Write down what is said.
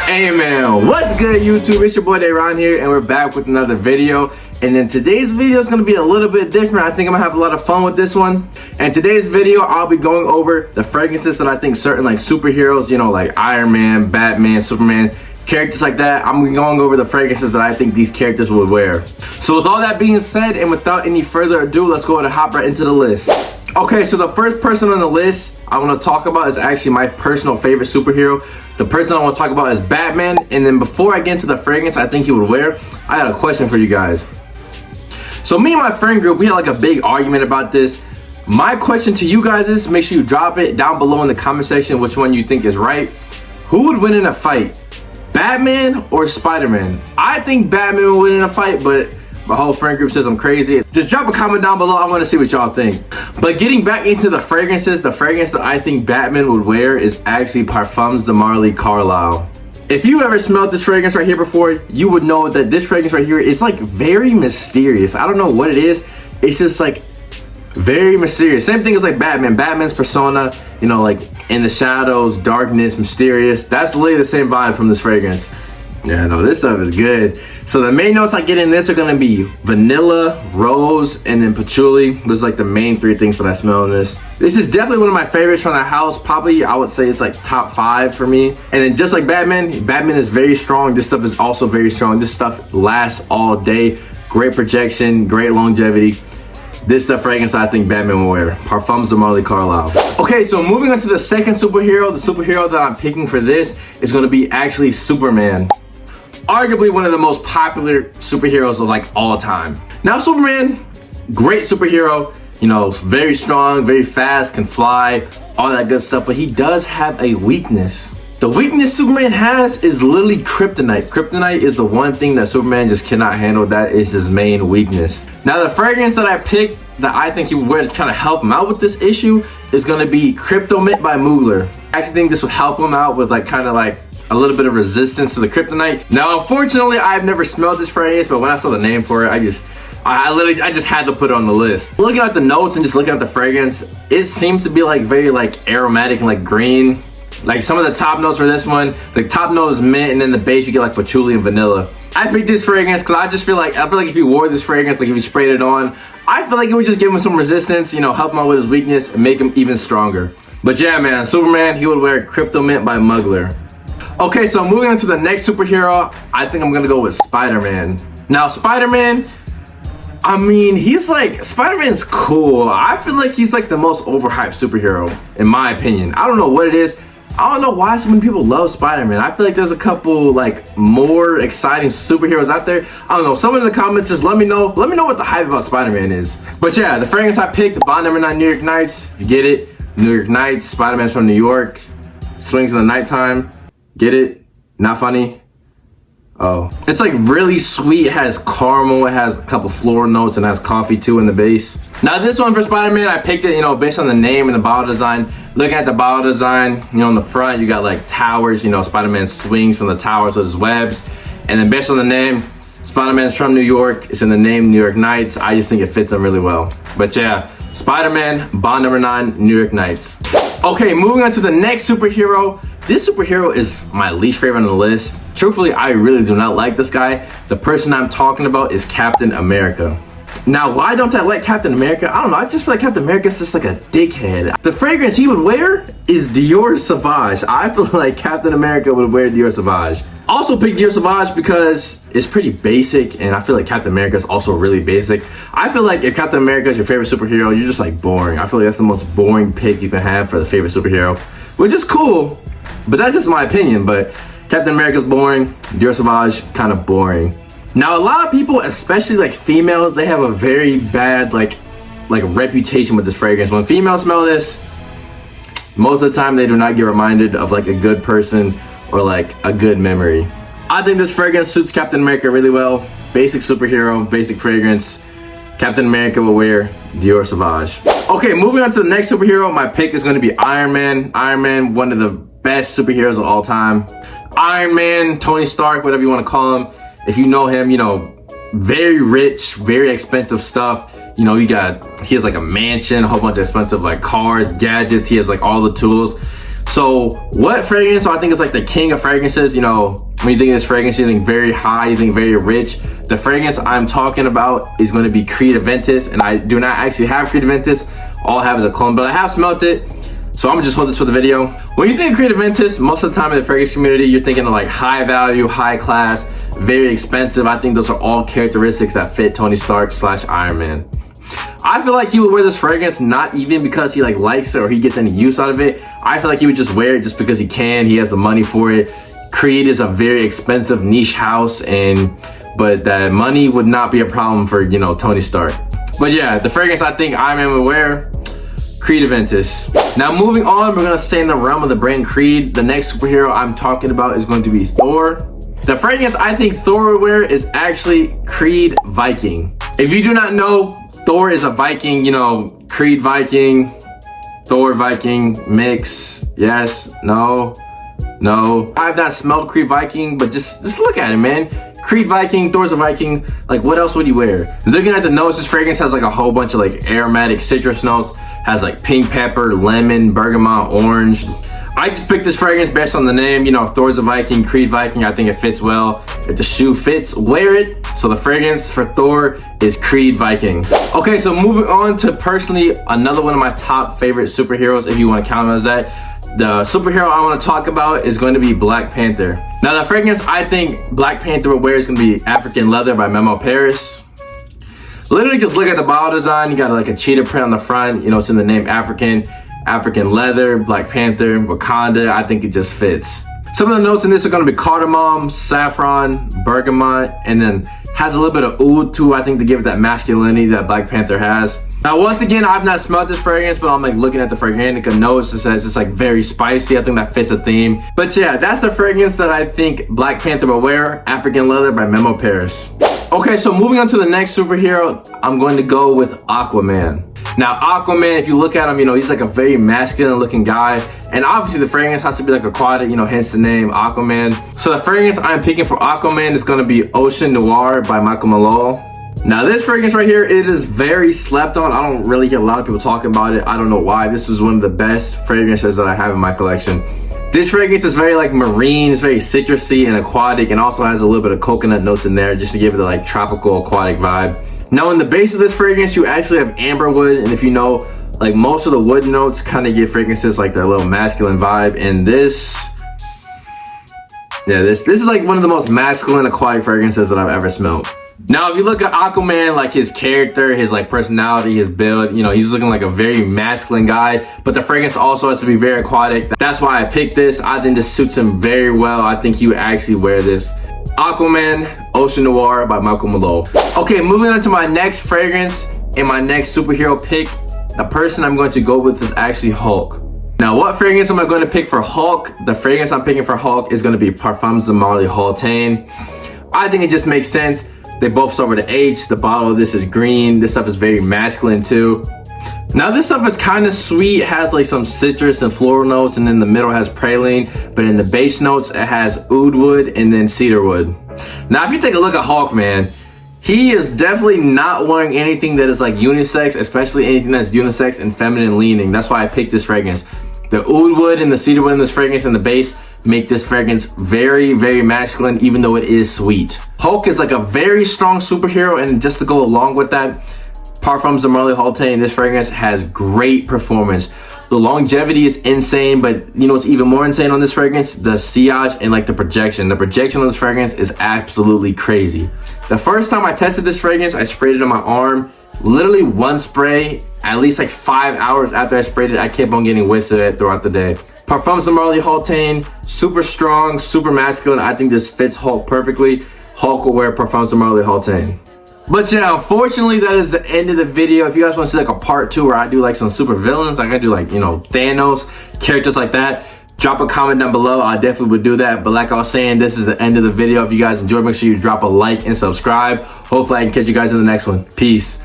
Hey man, what's good YouTube? It's your boy Daron here and we're back with another video. And then today's video is going to be a little bit different. I think I'm going to have a lot of fun with this one. And today's video, I'll be going over the fragrances that I think certain like superheroes, you know, like Iron Man, Batman, Superman, characters like that. I'm going over the fragrances that I think these characters would wear. So with all that being said and without any further ado, let's go ahead and hop right into the list. Okay, so the first person on the list I want to talk about is actually my personal favorite superhero. The person I want to talk about is Batman. And then before I get into the fragrance I think he would wear, I got a question for you guys. So me and my friend group, we had like a big argument about this. My question to you guys is, make sure you drop it down below in the comment section which one you think is right. Who would win in a fight? Batman or Spider-Man? I think Batman would win in a fight, but my whole friend group says I'm crazy. Just drop a comment down below. I want to see what y'all think. But getting back into the fragrances, the fragrance that I think Batman would wear is actually Parfums de Marley Carlisle. If you ever smelled this fragrance right here before, you would know that this fragrance right here is like very mysterious. I don't know what it is. It's just like very mysterious. Same thing as like Batman. Batman's persona, you know, like in the shadows, darkness, mysterious. That's literally the same vibe from this fragrance. Yeah, no, this stuff is good. So the main notes I get in this are gonna be vanilla, rose, and then patchouli. Those are like the main three things that I smell in this. This is definitely one of my favorites from the house. Probably, I would say it's like top 5 for me. And then just like Batman, Batman is very strong. This stuff is also very strong. This stuff lasts all day. Great projection, great longevity. This is the fragrance I think Batman will wear. Parfums de Marley Carlisle. Okay, so moving on to the second superhero. The superhero that I'm picking for this is gonna be actually Superman. Arguably one of the most popular superheroes of like all time. Now Superman, great superhero, you know, very strong, very fast, can fly, all that good stuff, but he does have a weakness. The weakness Superman has is literally kryptonite. Kryptonite is the one thing that Superman just cannot handle. That is his main weakness. Now the fragrance that I picked that I think he would wear to kind of help him out with this issue is gonna be Crypto Mint by Mugler. I actually think this would help him out with like kind of like a little bit of resistance to the kryptonite. Now, unfortunately, I've never smelled this fragrance, but when I saw the name for it, I just had to put it on the list. Looking at the notes and just looking at the fragrance, it seems to be like very like aromatic and like green. Like some of the top notes for this one, the top note is mint, and then the base you get like patchouli and vanilla. I picked this fragrance because I feel like if you wore this fragrance, like if you sprayed it on, I feel like it would just give him some resistance, you know, help him out with his weakness and make him even stronger. But yeah, man, Superman, he would wear Crypto Mint by Mugler. Okay, so moving on to the next superhero, I think I'm gonna go with Spider-Man. Now, Spider-Man, I mean, Spider-Man's cool. I feel like he's like the most overhyped superhero, in my opinion. I don't know what it is. I don't know why so many people love Spider-Man. I feel like there's a couple like more exciting superheroes out there. I don't know, someone in the comments just let me know what the hype about Spider-Man is. But yeah, the fragrance I picked, Bond Number 9 New York Nights, you get it, New York Nights, Spider-Man's from New York, swings in the nighttime. Get it? Not funny? Oh. It's like really sweet. It has caramel. It has a couple floral notes and has coffee too in the base. Now this one for Spider-Man, I picked it, you know, based on the name and the bottle design. Looking at the bottle design, you know, on the front, you got like towers. You know, Spider-Man swings from the towers with his webs. And then based on the name, Spider-Man's from New York. It's in the name New York Nights. I just think it fits him really well. But yeah, Spider-Man, Bond Number 9, New York Nights. Okay, moving on to the next superhero. This superhero is my least favorite on the list. Truthfully, I really do not like this guy. The person I'm talking about is Captain America. Now, why don't I like Captain America? I don't know, I just feel like Captain America is just like a dickhead. The fragrance he would wear is Dior Sauvage. I feel like Captain America would wear Dior Sauvage. Also picked Dior Sauvage because it's pretty basic, and I feel like Captain America is also really basic. I feel like if Captain America is your favorite superhero, you're just like boring. I feel like that's the most boring pick you can have for the favorite superhero, which is cool, but that's just my opinion. But Captain America's boring, Dior Sauvage kind of boring. Now a lot of people, especially like females, they have a very bad like reputation with this fragrance. When females smell this, most of the time they do not get reminded of like a good person or like a good memory. I think this fragrance suits Captain America really well. Basic superhero, basic fragrance. Captain America will wear Dior Sauvage. Okay, moving on to the next superhero, my pick is going to be Iron Man. Iron Man, one of the best superheroes of all time. Iron Man, Tony Stark, whatever you want to call him. If you know him, you know, very rich, very expensive stuff. You know, he has like a mansion, a whole bunch of expensive like cars, gadgets. He has like all the tools. So what fragrance, so I think it's like the king of fragrances. You know, when you think of this fragrance, you think very high, you think very rich. The fragrance I'm talking about is going to be Creed Aventus, and I do not actually have Creed Aventus. All I have is a clone, but I have smelled it. So I'm gonna just hold this for the video. When you think of Creed Aventus, most of the time in the fragrance community, you're thinking of like high value, high class, very expensive. I think those are all characteristics that fit Tony Stark / Iron Man. I feel like he would wear this fragrance not even because he like likes it or he gets any use out of it. I feel like he would just wear it just because he can. He has the money for it. Creed is a very expensive niche house, but that money would not be a problem for, you know, Tony Stark. But yeah, the fragrance I think Iron Man would wear, Creed Aventus. Now moving on, we're gonna stay in the realm of the brand Creed. The next superhero I'm talking about is going to be Thor. The fragrance I think Thor would wear is actually Creed Viking. If you do not know, Thor is a Viking, you know, Creed Viking, Thor Viking, mix, yes, no. I've not smelled Creed Viking, but just look at it, man. Creed Viking, Thor's a Viking, like what else would he wear? Looking at the notes, this fragrance has like a whole bunch of like aromatic citrus notes, has like pink pepper, lemon, bergamot, orange. I just picked this fragrance based on the name, you know, Thor's a Viking, Creed Viking, I think it fits well. If the shoe fits, wear it. So the fragrance for Thor is Creed Viking. Okay, so moving on to personally another one of my top favorite superheroes, if you want to count them as that. The superhero I want to talk about is going to be Black Panther. Now the fragrance I think Black Panther will wear is going to be African Leather by Memo Paris. Literally just look at the bottle design. You got like a cheetah print on the front. You know, it's in the name African Leather, Black Panther, Wakanda. I think it just fits. Some of the notes in this are going to be cardamom, saffron, bergamot, and then has a little bit of oud too, I think, to give it that masculinity that Black Panther has. Now, once again, I've not smelled this fragrance, but I'm like looking at the Fragrantica notes. It says it's like very spicy. I think that fits the theme. But yeah, that's the fragrance that I think Black Panther will wear, African Leather by Memo Paris. Okay, so moving on to the next superhero, I'm going to go with Aquaman. Now, Aquaman, if you look at him, you know, he's like a very masculine looking guy. And obviously the fragrance has to be like aquatic, you know, hence the name Aquaman. So the fragrance I'm picking for Aquaman is going to be Ocean Noir by Michael Malone. Now this fragrance right here, it is very slept on. I don't really hear a lot of people talking about it. I don't know why. This was one of the best fragrances that I have in my collection. This fragrance is very like marine, it's very citrusy and aquatic, and also has a little bit of coconut notes in there just to give it the like tropical aquatic vibe. Now in the base of this fragrance, you actually have amberwood, and if you know, like most of the wood notes kind of give fragrances like their little masculine vibe, and this is like one of the most masculine aquatic fragrances that I've ever smelled. Now, if you look at Aquaman, like his character, his like personality, his build, you know, he's looking like a very masculine guy, but the fragrance also has to be very aquatic. That's why I picked this. I think this suits him very well. I think he would actually wear this. Aquaman, Ocean Noir by Michael Malone. Okay, moving on to my next fragrance and my next superhero pick. The person I'm going to go with is actually Hulk. Now, what fragrance am I going to pick for Hulk? The fragrance I'm picking for Hulk is going to be Parfums de Marley Hautaine. I think it just makes sense. They both start with an H. The bottle of this is green. This stuff is very masculine too. Now this stuff is kind of sweet. It has like some citrus and floral notes, and in the middle has praline, but in the base notes it has oud wood and then cedar wood. Now if you take a look at Hulk, man, he is definitely not wearing anything that is like unisex, especially anything that's unisex and feminine leaning. That's why I picked this fragrance. The oud wood and the cedar wood in this fragrance and the base make this fragrance very, very masculine, even though it is sweet. Hulk is like a very strong superhero, and just to go along with that, Parfums de Marley Hautaine, this fragrance has great performance. The longevity is insane, but you know what's even more insane on this fragrance? The sillage and like the projection. The projection on this fragrance is absolutely crazy. The first time I tested this fragrance, I sprayed it on my arm. Literally one spray, at least like 5 hours after I sprayed it, I kept on getting whiffs of it throughout the day. Parfums de Marley Hautaine, super strong, super masculine. I think this fits Hulk perfectly. Hulk will wear Parfums de Marley Hautaine. But yeah, unfortunately, that is the end of the video. If you guys want to see like a part 2 where I do like some super villains, like I do like, you know, Thanos, characters like that, drop a comment down below. I definitely would do that. But like I was saying, this is the end of the video. If you guys enjoyed, make sure you drop a like and subscribe. Hopefully I can catch you guys in the next one. Peace.